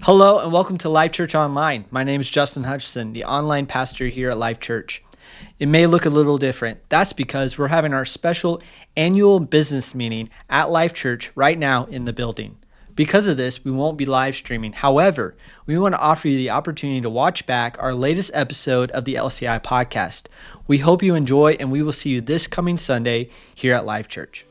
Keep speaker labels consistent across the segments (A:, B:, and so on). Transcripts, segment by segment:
A: Hello and welcome to LifeChurch Online. My name is Justin Hutchison, the online pastor here at LifeChurch. It may look a little different. That's because we're having our special annual business meeting at LifeChurch right now in the building. Because of this, we won't be live streaming. However, we want to offer you the opportunity to watch back our latest episode of the LCI Podcast. We hope you enjoy, and we will see you this coming Sunday here at LifeChurch.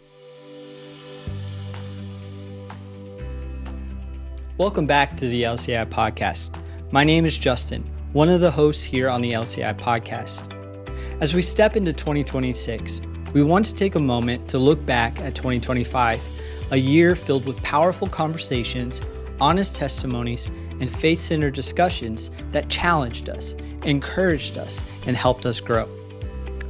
A: Welcome back to the LCI Podcast. My name is Justin, one of the hosts here on the LCI Podcast. As we step into 2026, we want to take a moment to look back at 2025, a year filled with powerful conversations, honest testimonies, and faith-centered discussions that challenged us, encouraged us, and helped us grow.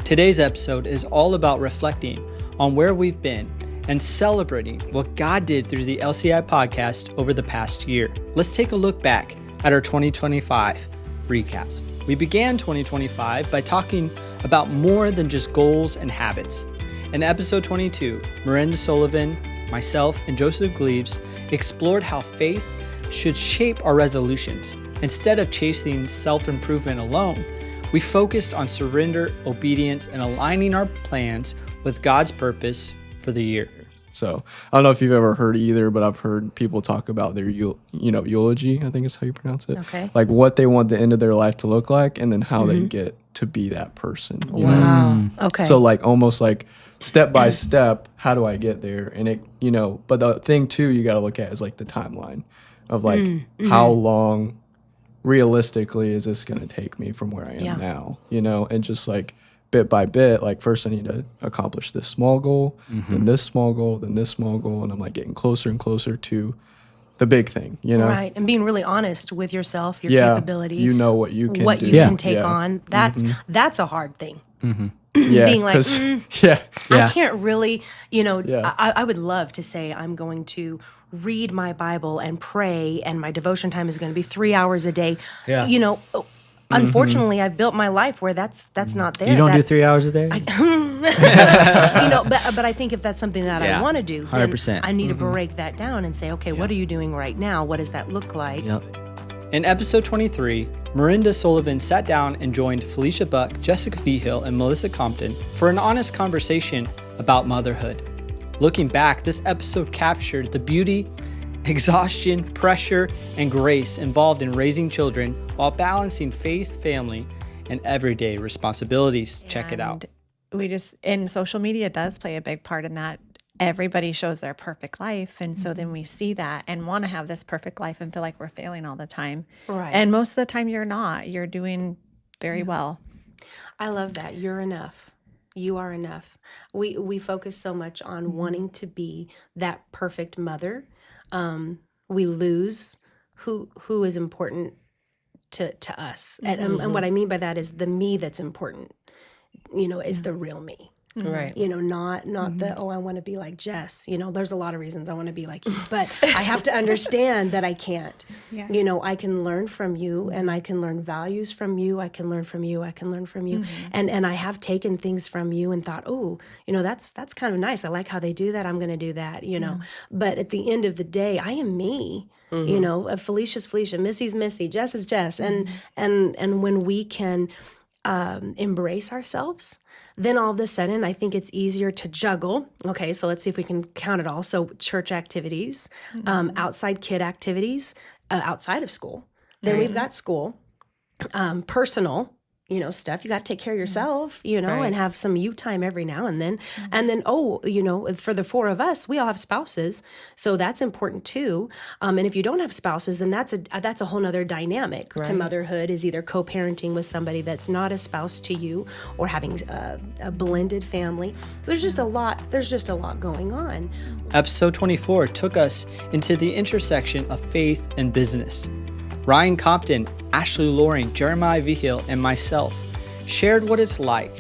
A: Today's episode is all about reflecting on where we've been and celebrating what God did through the LCI podcast over the past year. Let's take a look back at our 2025 recaps. We began 2025 by talking about more than just goals and habits. In episode 22, Miranda Sullivan, myself, and Joseph Glebes explored how faith should shape our resolutions. Instead of chasing self-improvement alone, we focused on surrender, obedience, and aligning our plans with God's purpose for the year.
B: So I don't know if you've ever heard either, but I've heard people talk about their eulogy, I think is how you pronounce it.
C: Okay.
B: Like what they want the end of their life to look like and then how they get to be that person. You
C: Wow.
B: know?
C: Okay.
B: So like almost like step by step, how do I get there? And it, but the thing too you got to look at is like the timeline of like how long realistically is this going to take me from where I am now, and just like bit by bit, like first I need to accomplish this small goal, then this small goal, then this small goal. And I'm like getting closer and closer to the big thing,
C: Right. And being really honest with yourself, your capability.
B: You know what you can
C: what
B: do.
C: you can take on. That's a hard thing.
B: Yeah.
C: Being like, I can't really, I would love to say I'm going to read my Bible and pray and my devotion time is going to be 3 hours a day.
A: Yeah.
C: Unfortunately, I've built my life where that's not there.
A: You don't do 3 hours a day?
C: But I think if that's something that I want to do, then
A: 100%.
C: I need to break that down and say, okay, what are you doing right now? What does that look like?
A: Yep. In episode 23, Miranda Sullivan sat down and joined Felicia Buck, Jessica Feehill, and Melissa Compton for an honest conversation about motherhood. Looking back, this episode captured the beauty, exhaustion, pressure, and grace involved in raising children while balancing faith, family, and everyday responsibilities. Check it out.
D: And social media does play a big part in that. Everybody shows their perfect life. And so then we see that and want to have this perfect life and feel like we're failing all the time.
C: Right.
D: And most of the time you're not. You're doing very well.
C: I love that. You're enough. You are enough. We focus so much on wanting to be that perfect mother. We lose who is important to us. And what I mean by that is the me that's important, is the real me.
A: Right.
C: Not the, I want to be like Jess. There's a lot of reasons I want to be like you, but I have to understand that I can't.
D: Yeah.
C: I can learn from you and I can learn values from you. I can learn from you. I can learn from you. And I have taken things from you and thought, that's kind of nice. I like how they do that. I'm going to do that, But at the end of the day, I am me. Felicia's Felicia, Missy's Missy, Jess is Jess. And when we can embrace ourselves, then all of a sudden, I think it's easier to juggle. Okay, so let's see if we can count it all. So church activities, outside kid activities, outside of school. Then we've got school, personal, stuff. You got to take care of yourself, and have some you time every now and then. And then, for the four of us, we all have spouses. So that's important too. And if you don't have spouses, then that's a whole nother dynamic to motherhood, is either co-parenting with somebody that's not a spouse to you or having a blended family. So there's just a lot going on.
A: Episode 24 took us into the intersection of faith and business. Ryan Compton, Ashley Loring, Jeremiah Vihill, and myself shared what it's like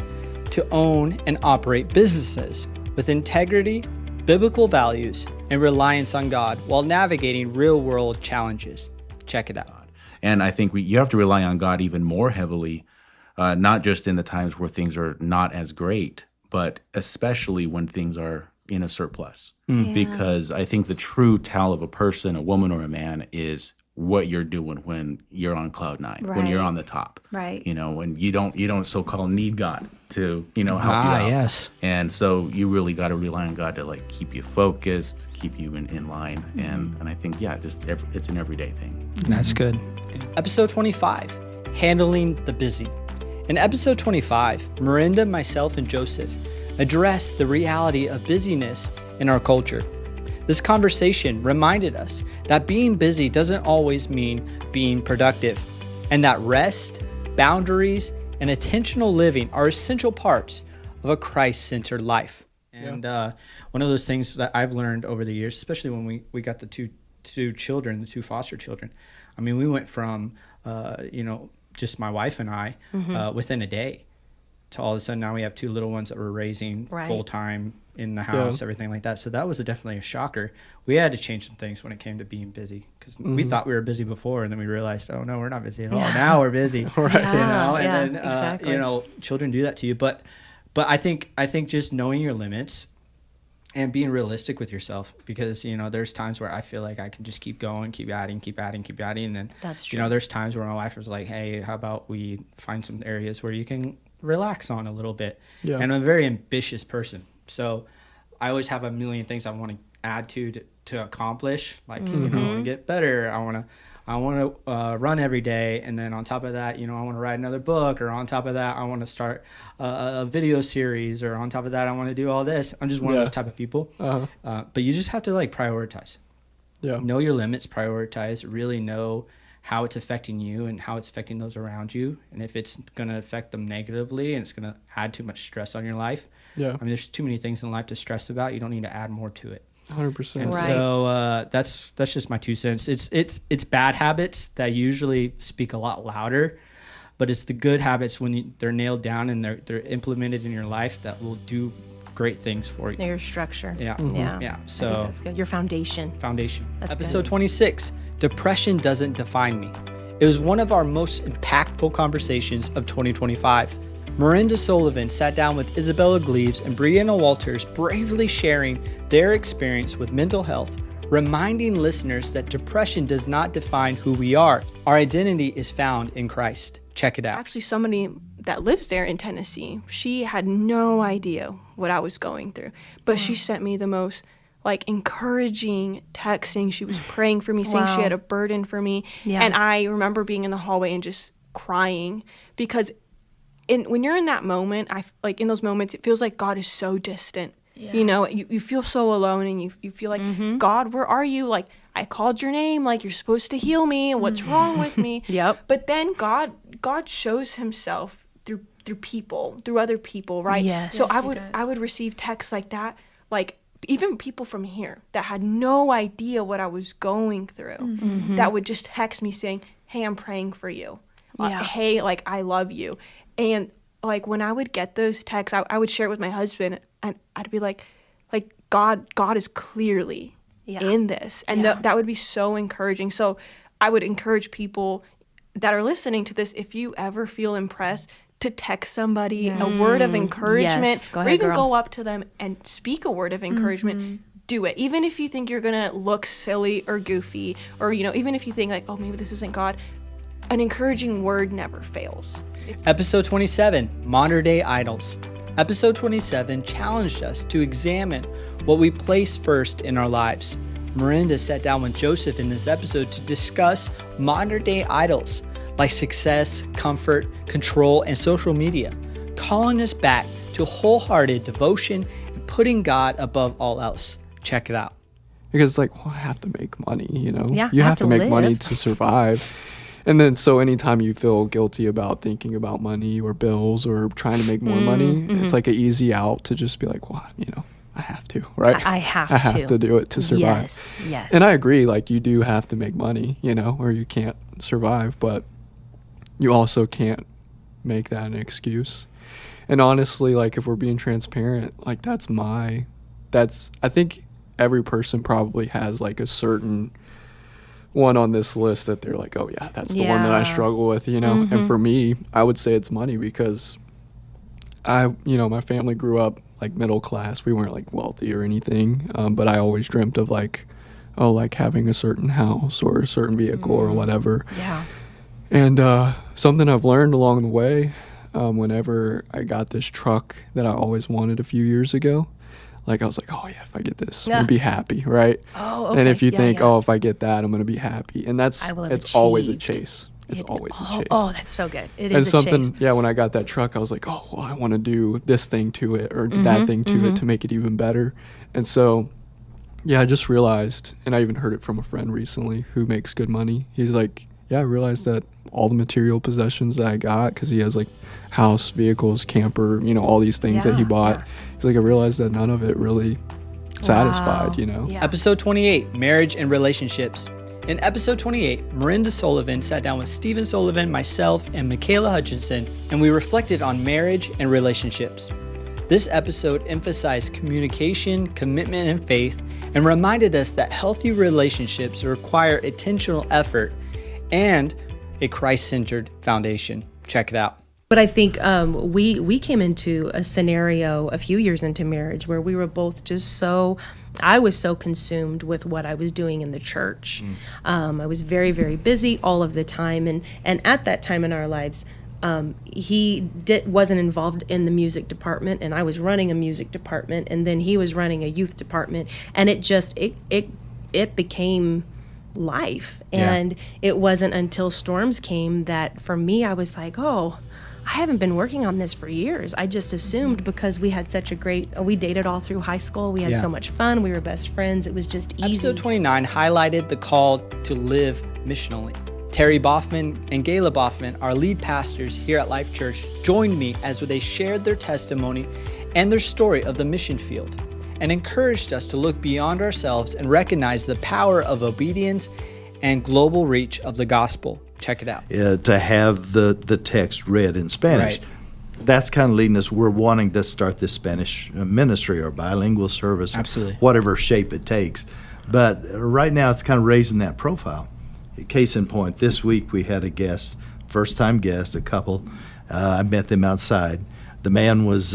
A: to own and operate businesses with integrity, biblical values, and reliance on God while navigating real-world challenges. Check it out.
E: And I think you have to rely on God even more heavily, not just in the times where things are not as great, but especially when things are in a surplus. Because I think the true tell of a person, a woman or a man, is what you're doing when you're on cloud nine, when you're
F: Right.
E: on the top.
F: Right.
E: You know, when you don't so-called need God to, you know, help you out.
A: Yes.
E: And so you really got to rely on God to like keep you focused, keep you in line. And I think, it's an everyday thing.
A: That's good. Episode 25, Handling the Busy. In episode 25, Miranda, myself, and Joseph addressed the reality of busyness in our culture. This conversation reminded us that being busy doesn't always mean being productive, and that rest, boundaries, and intentional living are essential parts of a Christ-centered life. And one of those things that I've learned over the years, especially when we got the two children, the two foster children. I mean, we went from, just my wife and I within a day to all of a sudden now we have two little ones that we're raising full-time in the house, everything like that. So that was definitely a shocker. We had to change some things when it came to being busy because we thought we were busy before, and then we realized, oh no, we're not busy at all. Now we're busy, and then
F: exactly.
A: Children do that to you. But I think just knowing your limits and being realistic with yourself, because there's times where I feel like I can just keep going, keep adding, and then
F: That's true.
A: there's times where my wife was like, hey, how about we find some areas where you can relax on a little bit. And I'm a very ambitious person, so I always have a million things I want to add to accomplish, like I want to get better, I want to run every day, and then on top of that, I want to write another book, or on top of that, I want to start a video series, or on top of that, I want to do all this. I'm just one of those type of people. But you just have to prioritize. Know your limits, prioritize, really know how it's affecting you and how it's affecting those around you, and if it's going to affect them negatively and it's going to add too much stress on your life. I mean, there's too many things in life to stress about. You don't need to add more to it.
B: 100%.
A: And so that's just my 2 cents. It's bad habits that usually speak a lot louder, but it's the good habits when they're nailed down and they're implemented in your life that will do great things for you.
C: Your structure.
A: Yeah.
C: Yeah.
A: So
C: I think that's good. Your foundation. That's
A: Episode
C: good.
A: 26, Depression Doesn't Define Me. It was one of our most impactful conversations of 2025. Miranda Sullivan sat down with Isabella Gleaves and Brianna Walters, bravely sharing their experience with mental health, reminding listeners that depression does not define who we are. Our identity is found in Christ. Check it out.
G: Actually, somebody that lives there in Tennessee, she had no idea what I was going through, but she sent me the most encouraging text saying she was praying for me, saying she had a burden for me. And I remember being in the hallway and just crying, because when you're in that moment, in those moments, it feels like God is so distant. You feel so alone, and you feel like, God, where are you? Like, I called your name, like you're supposed to heal me. What's wrong with me? But then God shows himself through people, through other people, right?
C: Yes.
G: So I would receive texts like that, like even people from here that had no idea what I was going through, that would just text me saying, hey, I'm praying for you. Hey, I love you. And when I would get those texts, I would share it with my husband, and I'd be like God is clearly in this. And that would be so encouraging. So I would encourage people that are listening to this, if you ever feel impressed, to text somebody a word of encouragement,
F: Go
G: or
F: ahead,
G: even
F: girl.
G: go up to them and speak a word of encouragement. Do it. Even if you think you're going to look silly or goofy, or, even if you think oh, maybe this isn't God, an encouraging word never fails.
A: Episode 27, Modern Day Idols. Episode 27 challenged us to examine what we place first in our lives. Miranda sat down with Joseph in this episode to discuss modern day idols like success, comfort, control, and social media, calling us back to wholehearted devotion and putting God above all else. Check it out.
B: Because I have to make money,
F: Yeah,
B: you have to make money
F: live.
B: to survive. And then so anytime you feel guilty about thinking about money or bills or trying to make more money, it's like an easy out to just be like, well, I have to, right?
F: I have
B: I have to do it to survive.
F: Yes.
B: And I agree, you do have to make money, or you can't survive, but you also can't make that an excuse. And honestly, if we're being transparent, I think every person probably has a certain one on this list that they're like, oh yeah, that's the one that I struggle with, And for me, I would say it's money, because my family grew up middle class. We weren't wealthy or anything, but I always dreamt of like having a certain house or a certain vehicle or whatever.
C: Yeah.
B: And something I've learned along the way, whenever I got this truck that I always wanted a few years ago, like I was like, oh yeah, if I get this, I'm gonna be happy, right?
C: Oh, okay.
B: And if you think,
C: yeah.
B: oh, if I get that, I'm gonna be happy, and that's it's always a chase. It's always a chase.
C: Oh, that's so good. It
B: and
C: is a chase.
B: yeah, when I got that truck, I was like, oh, well, I want to do this thing to it or that thing to it to make it even better. And so, yeah, I just realized, and I even heard it from a friend recently who makes good money. He's like, yeah, I realized that all the material possessions that I got, because he has like house, vehicles, camper, all these things that he bought.
C: Yeah.
B: He's like, I realized that none of it really satisfied,
C: Yeah.
A: Episode 28, Marriage and Relationships. In episode 28, Miranda Sullivan sat down with Stephen Sullivan, myself, and Michaela Hutchinson, and we reflected on marriage and relationships. This episode emphasized communication, commitment, and faith, and reminded us that healthy relationships require intentional effort and a Christ-centered foundation. Check it out.
C: But I think we came into a scenario a few years into marriage where we were both just I was so consumed with what I was doing in the church. I was very, very busy all of the time. And at that time in our lives, he wasn't involved in the music department, and I was running a music department, and then he was running a youth department. And it became life. And it wasn't until storms came that for me, I was like, oh, I haven't been working on this for years. I just assumed because we had such we dated all through high school. We had so much fun. We were best friends. It was just easy.
A: Episode 29 highlighted the call to live missionally. Terry Boffman and Gayla Boffman, our lead pastors here at LifeChurch, joined me as they shared their testimony and their story of the mission field, and encouraged us to look beyond ourselves and recognize the power of obedience and global reach of the gospel. Check it out.
F: To have the text read in Spanish.
A: Right.
F: That's kind of leading us. We're wanting to start this Spanish ministry or bilingual service.
A: Absolutely.
F: Whatever shape it takes. But right now it's kind of raising that profile. Case in point, this week we had a guest, first-time guest, a couple. I met them outside. The man was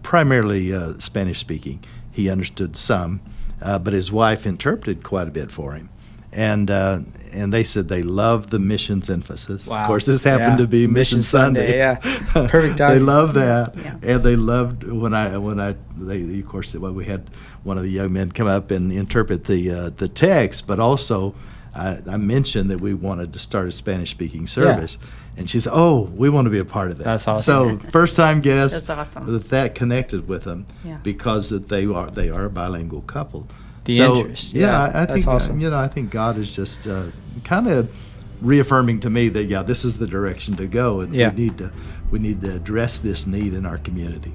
F: primarily Spanish-speaking. He understood some, but his wife interpreted quite a bit for him. And they said they loved the missions emphasis.
A: Wow.
F: Of course, this happened to be Mission Sunday.
A: Yeah, perfect time.
F: They loved that, and they loved when of course, we had one of the young men come up and interpret the text, but also I mentioned that we wanted to start a Spanish-speaking service. And she said, "Oh, we want to be a part of that."
A: That's awesome.
F: So, first-time guests.
H: That's awesome.
F: That connected with them because that they are a bilingual couple.
A: Interest.
F: I
A: that's
F: think
A: awesome.
F: I think God is just kind of reaffirming to me that this is the direction to go, and we need to address this need in our community.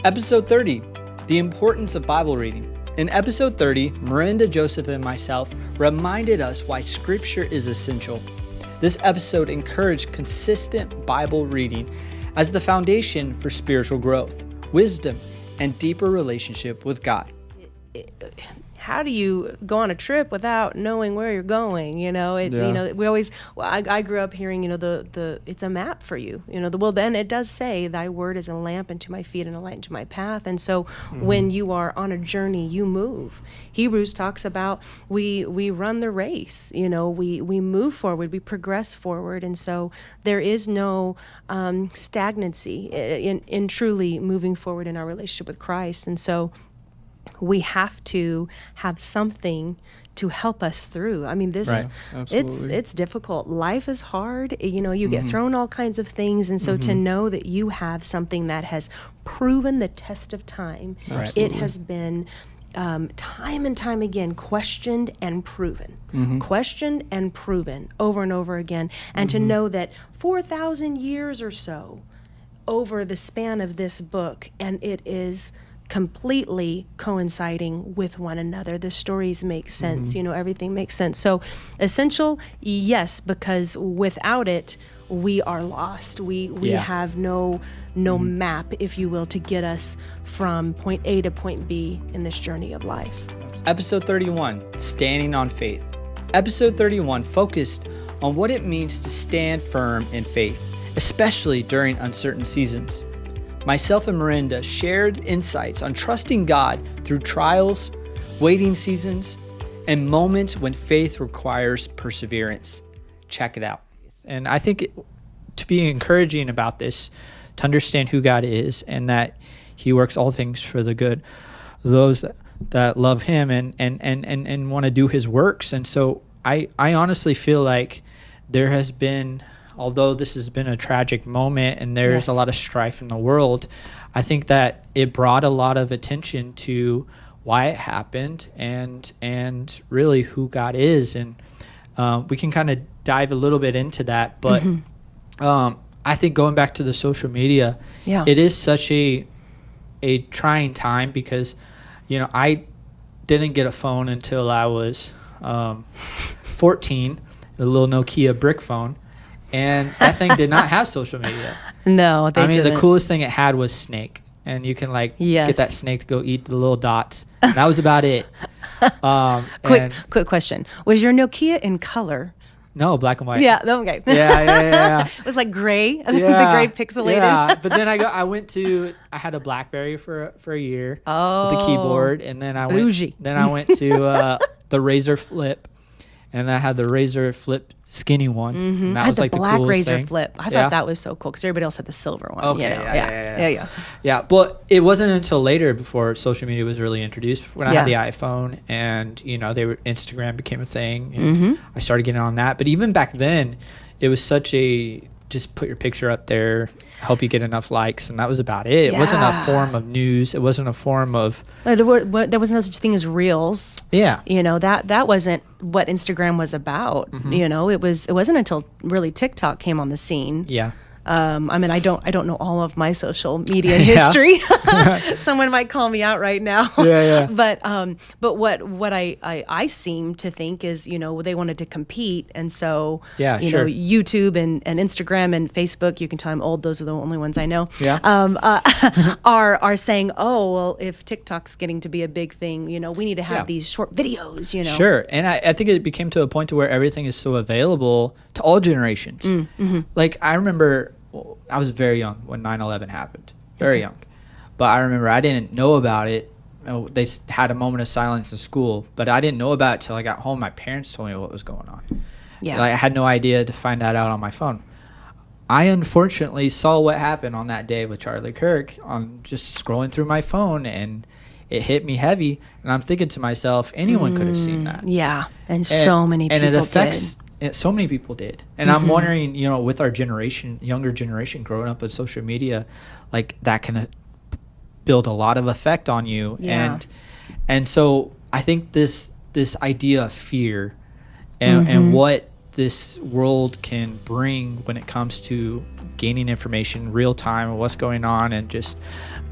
A: Episode 30, the importance of Bible reading. In episode 30, Miranda, Joseph, and myself reminded us why Scripture is essential. This episode encouraged consistent Bible reading as the foundation for spiritual growth, wisdom, and deeper relationship with God.
C: How do you go on a trip without knowing where you're going? We always. Well, I grew up hearing, the it's a map for you. Then it does say, "Thy word is a lamp unto my feet and a light unto my path." And so, when you are on a journey, you move. Hebrews talks about we run the race. We move forward, we progress forward, and so there is no stagnancy in truly moving forward in our relationship with Christ. And so, we have to have something to help us through. I mean, it's difficult. Life is hard. You get thrown all kinds of things. And so to know that you have something that has proven the test of time, it has been time and time again questioned and proven, over and over again. And to know that 4,000 years or so over the span of this book, and it is completely coinciding with one another. The stories make sense, everything makes sense. So essential, yes, because without it, we are lost. We have no map, if you will, to get us from point A to point B in this journey of life.
A: Episode 31, Standing on Faith. Episode 31 focused on what it means to stand firm in faith, especially during uncertain seasons. Myself and Miranda shared insights on trusting God through trials, waiting seasons, and moments when faith requires perseverance. Check it out.
H: And I think to be encouraging about this, to understand who God is and that he works all things for the good of those that love him and want to do his works. And so I honestly feel like there has been, although this has been a tragic moment and there's a lot of strife in the world, I think that it brought a lot of attention to why it happened and really who God is. And we can kind of dive a little bit into that, but I think going back to the social media, it is such a trying time because, I didn't get a phone until I was 14, a little Nokia brick phone, and that thing did not have social media.
C: No, they didn't.
H: The coolest thing it had was Snake, and you can get that snake to go eat the little dots. And that was about it.
C: Quick question: was your Nokia in color?
H: No, black and white.
C: Yeah. Okay.
H: Yeah.
C: It was like gray. The gray pixelated.
H: Yeah. But then I had a BlackBerry for a year with the keyboard, and then I went to the Razor Flip, and I had the Razor Flip skinny one. And that
C: I had
H: was like
C: the black
H: coolest
C: Razor
H: thing.
C: Flip. I thought that was so cool because everybody else had the silver one.
H: Okay. Yeah. But it wasn't until later before social media was really introduced. When I had the iPhone, and Instagram became a thing. And I started getting on that. But even back then, it was such a just put your picture up there, help you get enough likes, and that was about it. It wasn't a form of news. It wasn't a form of.
C: There was no such thing as Reels.
H: Yeah.
C: That wasn't what Instagram was about. It wasn't until really TikTok came on the scene.
H: Yeah.
C: I don't know all of my social media history. Someone might call me out right now.
H: Yeah.
C: But what I seem to think is, they wanted to compete, and so YouTube and Instagram and Facebook, you can tell I'm old, those are the only ones I know.
H: Yeah.
C: Are saying, oh well, if TikTok's getting to be a big thing, we need to have these short videos.
H: Sure, and I think it became to a point to where everything is so available to all generations. Like I remember. I was very young when 9/11 happened, very young. But I remember I didn't know about it. They had a moment of silence in school, but I didn't know about it till I got home. My parents told me what was going on.
C: Yeah.
H: I had no idea to find that out on my phone. I unfortunately saw what happened on that day with Charlie Kirk on just scrolling through my phone, and it hit me heavy. And I'm thinking to myself, anyone could have seen that.
C: Yeah, and so many people
H: and it affects.
C: did.
H: So many people did. And I'm wondering, with our younger generation growing up with social media, like that can build a lot of effect on you.
C: Yeah.
H: And so I think this idea of fear and what this world can bring when it comes to gaining information real time of what's going on, and just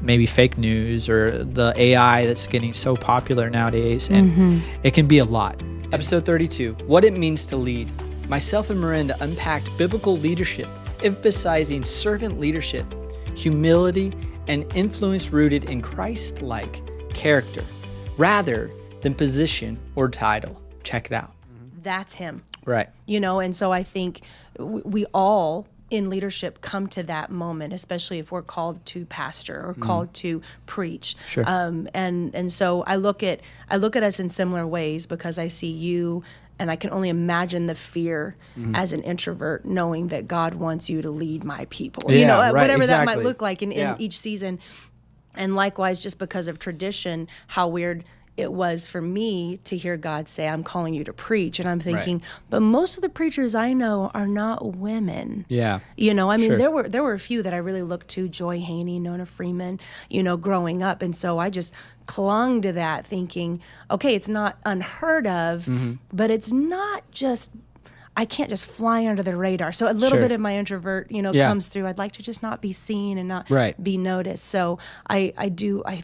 H: maybe fake news or the AI that's getting so popular nowadays. And it can be a lot.
A: Episode 32, What It Means to Lead. Myself and Miranda unpacked biblical leadership, emphasizing servant leadership, humility, and influence rooted in Christ-like character, rather than position or title. Check it out.
C: That's him.
H: Right.
C: And so I think we all in leadership come to that moment, especially if we're called to pastor or called to preach.
H: Sure.
C: And so I look at us in similar ways, because I see you, and I can only imagine the fear as an introvert, knowing that God wants you to lead my people. Whatever that might look like in each season. And likewise, just because of tradition, how weird it was for me to hear God say, I'm calling you to preach. And I'm thinking, but most of the preachers I know are not women.
H: Yeah.
C: Sure. there were a few that I really looked to, Joy Haney, Nona Freeman, growing up. And so I just clung to that thinking, okay, it's not unheard of, but it's not just, I can't just fly under the radar. So a little bit of my introvert, comes through. I'd like to just not be seen and not be noticed. So I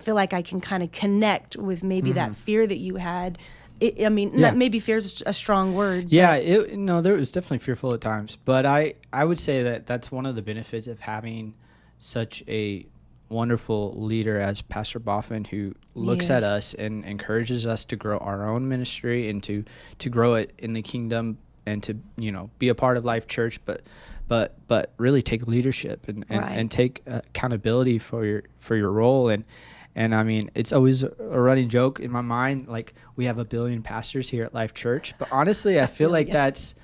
C: feel like I can kind of connect with maybe that fear that you had. Maybe fear is a strong word.
H: Yeah, there was definitely fearful at times. But I would say that that's one of the benefits of having such a wonderful leader as Pastor Boffin, who looks at us and encourages us to grow our own ministry and to grow it in the kingdom, and to be a part of LifeChurch, but really take leadership and take accountability for your role, and
A: And I mean, it's always a running joke in my mind, like we have 1 billion pastors here at LifeChurch. But honestly, I feel like that's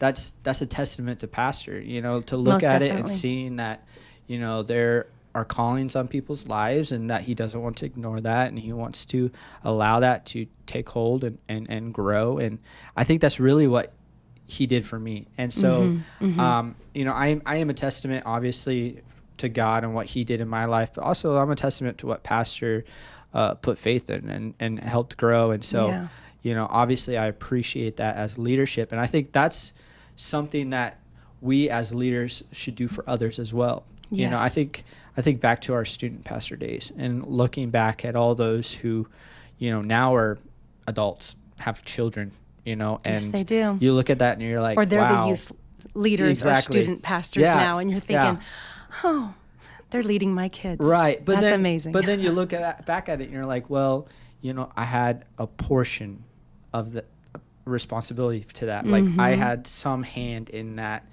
A: a testament to pastor, you know, to look
C: Most
A: at it and
C: definitely.
A: seeing that, you know, there are callings on people's lives and that he doesn't want to ignore that, and he wants to allow that to take hold and grow. And I think that's really what he did for me. And so, you know, I am a testament, obviously, to God and what he did in my life, but also I'm a testament to what pastor put faith in and helped grow. And so, you know, obviously I appreciate that as leadership. And I think that's something that we as leaders should do for others as well.
C: Yes.
A: You know, I think back to our student pastor days and looking back at all those who, you know, now are adults, have children, you know, and
C: Yes, they do.
A: you look at that and you're like,
C: Or they're
A: wow.
C: the youth leaders
A: Exactly.
C: or student pastors
A: Yeah,
C: now, and you're thinking,
A: yeah.
C: oh, they're leading my kids.
A: Right. But
C: That's
A: then,
C: amazing.
A: But then you look back at it and you're like, well, you know, I had a portion of the responsibility to that. Like I had some hand in that.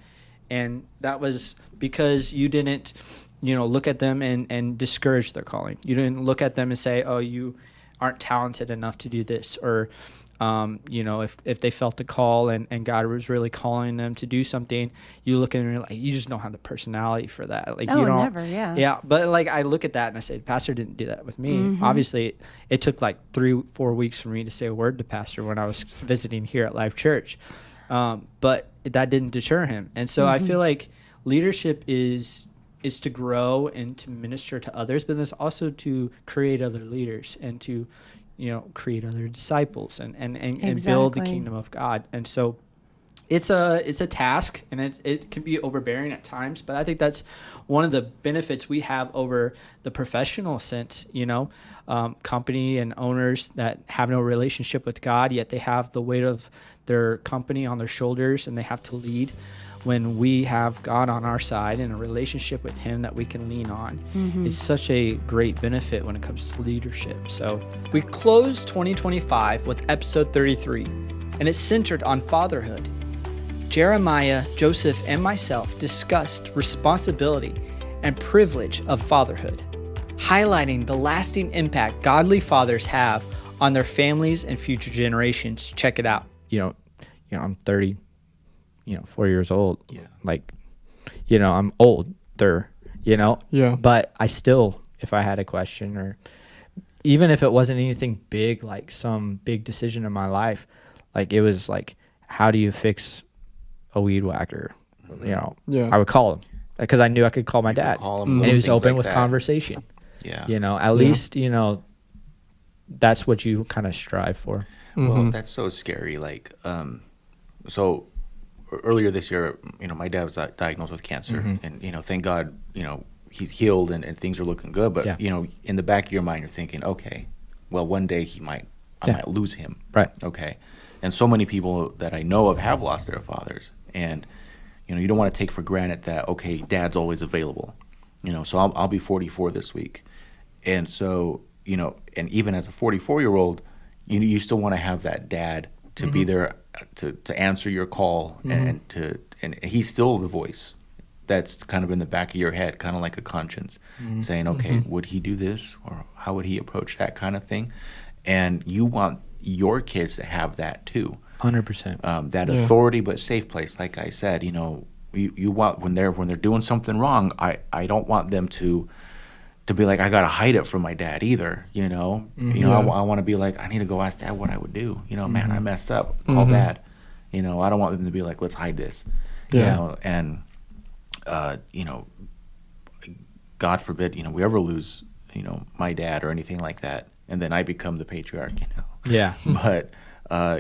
A: And that was because you didn't, you know, look at them and discourage their calling. You didn't look at them and say, oh, you aren't talented enough to do this. Or, you know, if they felt the call and God was really calling them to do something, you look at them and you're like, you just don't have the personality for that. Like,
C: Oh,
A: you don't,
C: never, yeah.
A: Yeah. But like, I look at that and I say, Pastor didn't do that with me. Obviously, it took like 3-4 weeks for me to say a word to Pastor when I was visiting here at LifeChurch. But that didn't deter him. And so I feel like leadership is to grow and to minister to others, but it's also to create other leaders and to, you know, create other disciples and build the
C: Exactly.
A: kingdom of God. And so it's a task, and it can be overbearing at times, but I think that's one of the benefits we have over the professional sense, you know, company and owners that have no relationship with God, yet they have the weight of their company on their shoulders and they have to lead. When we have God on our side and a relationship with him that we can lean on, it's such a great benefit when it comes to leadership. So we close 2025 with episode 33, and it's centered on fatherhood. Jeremiah, Joseph, and myself discussed responsibility and privilege of fatherhood, highlighting the lasting impact godly fathers have on their families and future generations. Check it out. You know, I'm 30. 4 years old. Yeah. Like, you know, I'm older, you know?
B: Yeah.
A: But I still, if I had a question, or even if it wasn't anything big, like some big decision in my life, like it was like, how do you fix a weed whacker? You know,
B: Yeah.
A: I would call him because I knew I could call my dad.
E: call him,
A: and
E: little
A: he was
E: things
A: open
E: like
A: with
E: that.
A: conversation.
E: Yeah.
A: You know, at least, you know, that's what you kind of strive for.
E: Well, that's so scary. Like, so earlier this year, you know, my dad was diagnosed with cancer, and, you know, thank God, you know, he's healed and things are looking good. But, you know, in the back of your mind, you're thinking, okay, well, one day I might lose him.
A: Right.
E: Okay. And so many people that I know of have lost their fathers. And, you know, you don't want to take for granted that, okay, dad's always available. You know, so I'll be 44 this week. And so, you know, and even as a 44-year-old, you still want to have that dad to be there to answer your call, and he's still the voice that's kind of in the back of your head, kind of like a conscience, saying, okay, would he do this, or how would he approach that kind of thing? And you want your kids to have that too.
A: 100%.
E: That authority but safe place, like I said. You know, you want when they're doing something wrong, I don't want them to be like, I gotta hide it from my dad either. You know, I want to be like, I need to go ask dad what I would do. You know, man, I messed up. Call dad. You know, I don't want them to be like, let's hide this. You know, and you know, God forbid, you know, we ever lose, you know, my dad or anything like that, and then I become the patriarch. You know.
A: Yeah.
E: But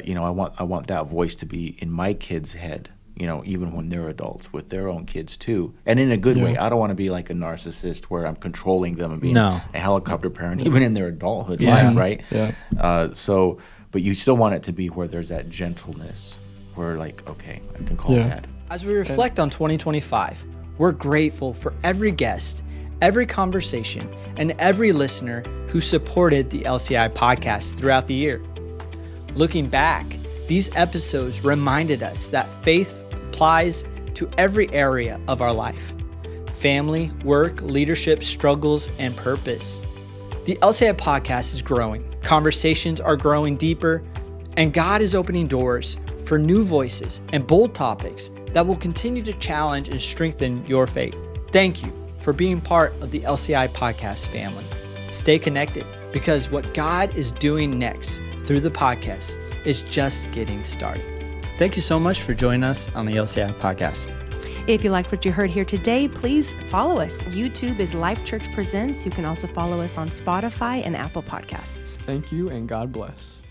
E: you know, I want that voice to be in my kids' head, you know, even when they're adults, with their own kids too, and in a good way. I don't want to be like a narcissist where I'm controlling them and being a helicopter parent, even in their adulthood life, right?
B: Yeah.
E: So, but you still want it to be where there's that gentleness, where like, okay, I can call dad.
A: As we reflect on 2025, we're grateful for every guest, every conversation, and every listener who supported the LCI podcast throughout the year. Looking back, these episodes reminded us that faith applies to every area of our life: family, work, leadership, struggles, and purpose. The LCI podcast is growing, conversations are growing deeper, and God is opening doors for new voices and bold topics that will continue to challenge and strengthen your faith. Thank you for being part of the LCI podcast family. Stay connected, because what God is doing next through the podcast is just getting started. Thank you so much for joining us on the LCI podcast.
C: If you liked what you heard here today, please follow us. YouTube is LifeChurch Presents. You can also follow us on Spotify and Apple Podcasts.
B: Thank you, and God bless.